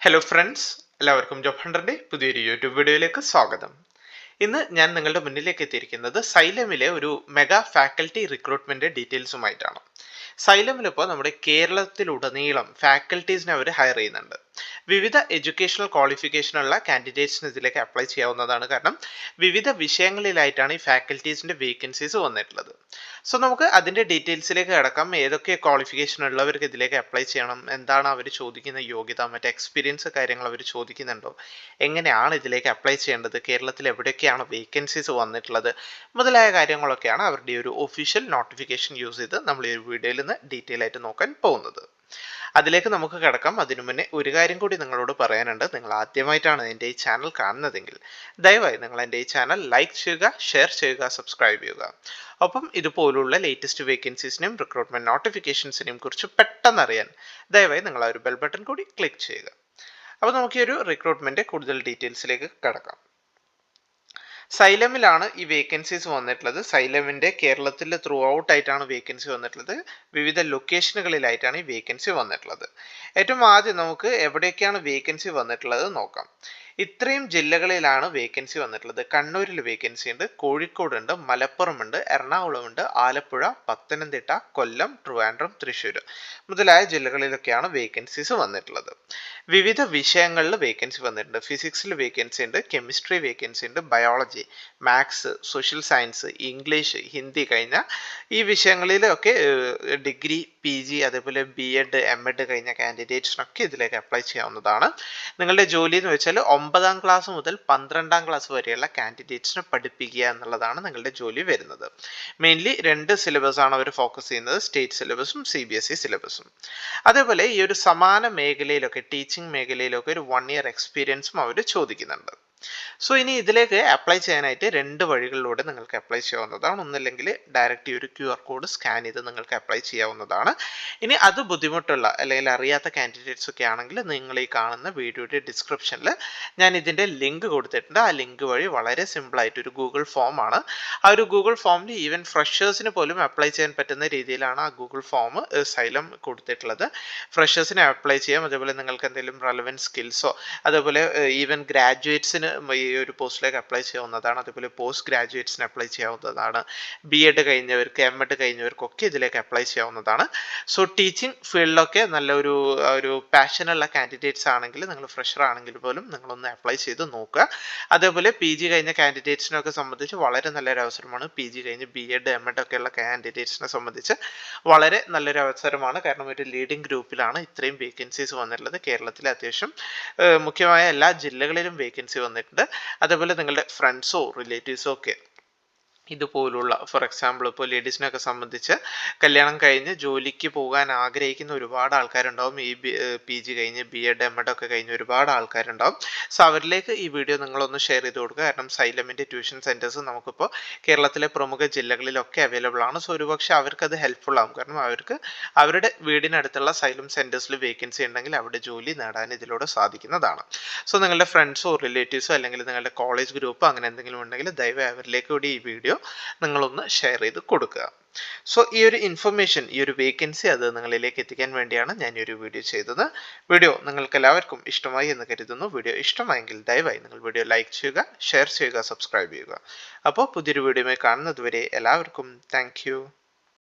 Hello friends, എല്ലാവർക്കും job ഹണ്ടറിന്റെ പുതിയൊരു YouTube വീഡിയോയിലേക്ക് സ്വാഗതം. ഇന്ന് ഞാൻ നിങ്ങളുടെ മുന്നിലേക്ക് എത്തിയിരിക്കുന്നത് സൈലമിലെ ഒരു മെഗാ ഫാക്കൽറ്റി റിക്രൂട്ട്മെന്റ് ഡീറ്റെയിൽസുമായിട്ടാണ്. സൈലമിൽ ഇപ്പോൾ നമ്മുടെ കേരളത്തിലുടനീളം ഫാക്കൽറ്റീസിനെ അവർ ഹയർ ചെയ്യുന്നുണ്ട്. വിവിധ എഡ്യൂക്കേഷണൽ ക്വാളിഫിക്കേഷനുള്ള കാൻഡിഡേറ്റ്സിന് ഇതിലേക്ക് അപ്ലൈ ചെയ്യാവുന്നതാണ്. കാരണം വിവിധ വിഷയങ്ങളിലായിട്ടാണ് ഈ ഫാക്കൽറ്റീസിന്റെ വേക്കൻസീസ് വന്നിട്ടുള്ളത്. സോ നമുക്ക് അതിന്റെ ഡീറ്റെയിൽസിലേക്ക് കിടക്കാം. ഏതൊക്കെ ക്വാളിഫിക്കേഷൻ ഉള്ളവർക്ക് ഇതിലേക്ക് അപ്ലൈ ചെയ്യണം, എന്താണ് അവർ ചോദിക്കുന്ന യോഗ്യത, മറ്റേ എക്സ്പീരിയൻസ് കാര്യങ്ങൾ അവർ ചോദിക്കുന്നുണ്ടോ, എങ്ങനെയാണ് ഇതിലേക്ക് അപ്ലൈ ചെയ്യേണ്ടത്, കേരളത്തിൽ എവിടെയൊക്കെയാണ് വേക്കൻസീസ് വന്നിട്ടുള്ളത് മുതലായ കാര്യങ്ങളൊക്കെയാണ് അവരുടെ ഒരു ഒഫീഷ്യൽ നോട്ടിഫിക്കേഷൻ യൂസ് ചെയ്ത് നമ്മൾ ഈ ഒരു വീഡിയോയിൽ നിന്ന് ഡീറ്റെയിൽ ആയിട്ട് നോക്കാൻ പോകുന്നത്. അതിലേക്ക് നമുക്ക് കിടക്കാം. അതിനു മുന്നേ ഒരു കാര്യം കൂടി നിങ്ങളോട് പറയാനുണ്ട്. നിങ്ങൾ ആദ്യമായിട്ടാണ് എൻ്റെ ഈ ചാനൽ കാണുന്നതെങ്കിൽ ദയവായി നിങ്ങൾ എൻ്റെ ഈ ചാനൽ ലൈക്ക് ചെയ്യുക, ഷെയർ ചെയ്യുക, സബ്സ്ക്രൈബ് ചെയ്യുക. ഒപ്പം ഇതുപോലുള്ള ലേറ്റസ്റ്റ് വേക്കൻസീസിനെയും റിക്രൂട്ട്മെന്റ് നോട്ടിഫിക്കേഷൻസിനെയും കുറിച്ച് പെട്ടെന്ന് അറിയാൻ ദയവായി നിങ്ങൾ ആ ഒരു ബെൽ ബട്ടൺ കൂടി ക്ലിക്ക് ചെയ്യുക. അപ്പോൾ നമുക്ക് ഈ ഒരു റിക്രൂട്ട്മെന്റ് കൂടുതൽ ഡീറ്റെയിൽസിലേക്ക് കിടക്കാം. സൈലമിലാണ് ഈ വേക്കൻസീസ് വന്നിട്ടുള്ളത്. സൈലമിന്റെ കേരളത്തിൽ ത്രൂ ഔട്ട് ആയിട്ടാണ് വേക്കൻസി വന്നിട്ടുള്ളത്. വിവിധ ലൊക്കേഷനുകളിലായിട്ടാണ് ഈ വേക്കൻസി വന്നിട്ടുള്ളത്. ഏറ്റവും ആദ്യം നമുക്ക് എവിടെയൊക്കെയാണ് വേക്കൻസി വന്നിട്ടുള്ളത് നോക്കാം. ഇത്രയും ജില്ലകളിലാണ് വേക്കൻസി വന്നിട്ടുള്ളത്. കണ്ണൂരിൽ വേക്കൻസി ഉണ്ട്, കോഴിക്കോടുണ്ട്, മലപ്പുറമുണ്ട്, എറണാകുളമുണ്ട്, ആലപ്പുഴ, പത്തനംതിട്ട, കൊല്ലം, ട്രിവാൻഡ്രം, തൃശ്ശൂർ മുതലായ ജില്ലകളിലൊക്കെയാണ് വേക്കൻസീസ് വന്നിട്ടുള്ളത്. വിവിധ വിഷയങ്ങളിൽ വേക്കൻസി വന്നിട്ടുണ്ട്. ഫിസിക്സിൽ വേക്കൻസി ഉണ്ട്, കെമിസ്ട്രി വേക്കൻസി ഉണ്ട്, biology, maths, social science, English, Hindi കഴിഞ്ഞ ഈ വിഷയങ്ങളിലൊക്കെ ഡിഗ്രി, PG, അതേപോലെ BEd, MEd കഴിഞ്ഞ കാൻഡിഡേറ്റ്സിനൊക്കെ ഇതിലേക്ക് അപ്ലൈ ചെയ്യാവുന്നതാണ്. നിങ്ങളുടെ ജോലി എന്ന് വെച്ചാൽ 9ാം ക്ലാസ് മുതൽ 12ാം ക്ലാസ് വരെയുള്ള കാൻഡിഡേറ്റ്സിനെ പഠിപ്പിക്കുക എന്നുള്ളതാണ് നിങ്ങളുടെ ജോലി വരുന്നത്. മെയിൻലി 2 സിലബസ് ആണ് അവർ ഫോക്കസ് ചെയ്യുന്നത്, സ്റ്റേറ്റ് സിലബസും CBSE സിലബസും. അതേപോലെ ഈ ഒരു സമാന മേഖലയിലൊക്കെ ടീച്ചിങ് മേഖലയിലൊക്കെ ഒരു 1 ഇയർ എക്സ്പീരിയൻസും അവർ ചോദിക്കുന്നുണ്ട്. സോ ഇനി ഇതിലേക്ക് അപ്ലൈ ചെയ്യാനായിട്ട് 2 വഴികളിലൂടെ നിങ്ങൾക്ക് അപ്ലൈ ചെയ്യാവുന്നതാണ്. ഒന്നില്ലെങ്കിൽ ഡയറക്റ്റ് ഒരു QR കോഡ് സ്കാൻ ചെയ്ത് നിങ്ങൾക്ക് അപ്ലൈ ചെയ്യാവുന്നതാണ്. ഇനി അത് ബുദ്ധിമുട്ടുള്ള അല്ലെങ്കിൽ അറിയാത്ത കാൻഡിഡേറ്റ്സ് ഒക്കെ ആണെങ്കിൽ നിങ്ങൾ ഈ കാണുന്ന വീഡിയോയുടെ ഡിസ്ക്രിപ്ഷനിൽ ഞാൻ ഇതിൻ്റെ ലിങ്ക് കൊടുത്തിട്ടുണ്ട്. ആ ലിങ്ക് വഴി വളരെ സിമ്പിളായിട്ട് ഒരു ഗൂഗിൾ ഫോം ആണ്. ആ ഒരു ഗൂഗിൾ ഫോമിൽ ഈവൻ ഫ്രഷേഴ്സിന് പോലും അപ്ലൈ ചെയ്യാൻ പറ്റുന്ന രീതിയിലാണ് ആ ഗൂഗിൾ ഫോം സൈലം കൊടുത്തിട്ടുള്ളത്. ഫ്രഷേഴ്സിന് അപ്ലൈ ചെയ്യാം. അതേപോലെ നിങ്ങൾക്ക് എന്തെങ്കിലും റെലവൻറ്റ് സ്കിൽസോ അതേപോലെ ഈവൻ ഗ്രാജുവേറ്റ്സിന് ഈ ഒരു പോസ്റ്റിലേക്ക് അപ്ലൈ ചെയ്യാവുന്നതാണ്. അതേപോലെ പോസ്റ്റ് ഗ്രാജുവേറ്റ്സിന് അപ്ലൈ ചെയ്യാവുന്നതാണ്. BEd കഴിഞ്ഞവർക്ക്, MEd കഴിഞ്ഞവർക്കൊക്കെ ഇതിലേക്ക് അപ്ലൈ ചെയ്യാവുന്നതാണ്. സോ ടീച്ചിങ് ഫീൽഡിലൊക്കെ നല്ല ഒരു പാഷനുള്ള കാൻഡിഡേറ്റ്സ് ആണെങ്കിൽ, നിങ്ങൾ ഫ്രഷർ ആണെങ്കിൽ പോലും നിങ്ങളൊന്ന് അപ്ലൈ ചെയ്ത് നോക്കുക. അതേപോലെ PG കഴിഞ്ഞ കാൻഡിഡേറ്റ്സിനൊക്കെ സംബന്ധിച്ച് വളരെ നല്ലൊരു അവസരമാണ്. PG കഴിഞ്ഞ് BEd, MEd ഒക്കെ ഉള്ള കാൻഡിഡേറ്റ്സിനെ സംബന്ധിച്ച് വളരെ നല്ലൊരു അവസരമാണ്. കാരണം ഒരു ലീഡിംഗ് ഗ്രൂപ്പിലാണ് ഇത്രയും വേക്കൻസീസ് വന്നിട്ടുള്ളത്. കേരളത്തിലെ അത്യാവശ്യം മുഖ്യമായ എല്ലാ ജില്ലകളിലും വേക്കൻസി വന്നിട്ടുണ്ട്. അതേപോലെ നിങ്ങളുടെ ഫ്രണ്ട്സോ റിലേറ്റീവ്സോ ഒക്കെ ഇതുപോലുള്ള, ഫോർ എക്സാമ്പിൾ ഇപ്പോൾ ലേഡീസിനൊക്കെ സംബന്ധിച്ച് കല്യാണം കഴിഞ്ഞ് ജോലിക്ക് പോകാൻ ആഗ്രഹിക്കുന്ന ഒരുപാട് ആൾക്കാരുണ്ടാവും. ഈ PG കഴിഞ്ഞ് BEd, MEd ഒക്കെ കഴിഞ്ഞ് ഒരുപാട് ആൾക്കാരുണ്ടാവും. സോ അവരിലേക്ക് ഈ വീഡിയോ നിങ്ങളൊന്ന് ഷെയർ ചെയ്ത് കൊടുക്കുക. കാരണം സൈലമിൻ്റെ ട്യൂഷൻ സെൻറ്റേഴ്സ് നമുക്കിപ്പോൾ കേരളത്തിലെ പ്രമുഖ ജില്ലകളിലൊക്കെ അവൈലബിൾ ആണ്. സോ ഒരുപക്ഷെ അവർക്കത് ഹെൽപ്ഫുൾ ആകും. കാരണം അവർക്ക് അവരുടെ വീടിനടുത്തുള്ള സൈലം സെൻറ്റേഴ്സിൽ വേക്കൻസി ഉണ്ടെങ്കിൽ അവിടെ ജോലി നേടാൻ ഇതിലൂടെ സാധിക്കുന്നതാണ്. സോ നിങ്ങളുടെ ഫ്രണ്ട്സോ റിലേറ്റീവ്സോ അല്ലെങ്കിൽ നിങ്ങളുടെ കോളേജ് ഗ്രൂപ്പോ അങ്ങനെ എന്തെങ്കിലും ഉണ്ടെങ്കിൽ ദയവായി അവരിലേക്ക് കൂടി ഈ വീഡിയോ നിങ്ങളൊന്ന് ഷെയർ ചെയ്ത് കൊടുക്കുക. സോ ഈ ഒരു ഇൻഫർമേഷൻ, ഈ ഒരു വേക്കൻസി അത് നിങ്ങളിലേക്ക് എത്തിക്കാൻ വേണ്ടിയാണ് ഞാൻ ഈ ഒരു വീഡിയോ ചെയ്തത്. വീഡിയോ നിങ്ങൾക്ക് എല്ലാവർക്കും ഇഷ്ടമായി എന്ന് കരുതുന്നു. വീഡിയോ ഇഷ്ടമായെങ്കിൽ ദയവായി നിങ്ങൾ വീഡിയോ ലൈക്ക് ചെയ്യുക, ഷെയർ ചെയ്യുക, സബ്സ്ക്രൈബ് ചെയ്യുക. അപ്പോൾ പുതിയൊരു വീഡിയോയുമായി കാണുന്നത് വരെ എല്ലാവർക്കും താങ്ക് യു.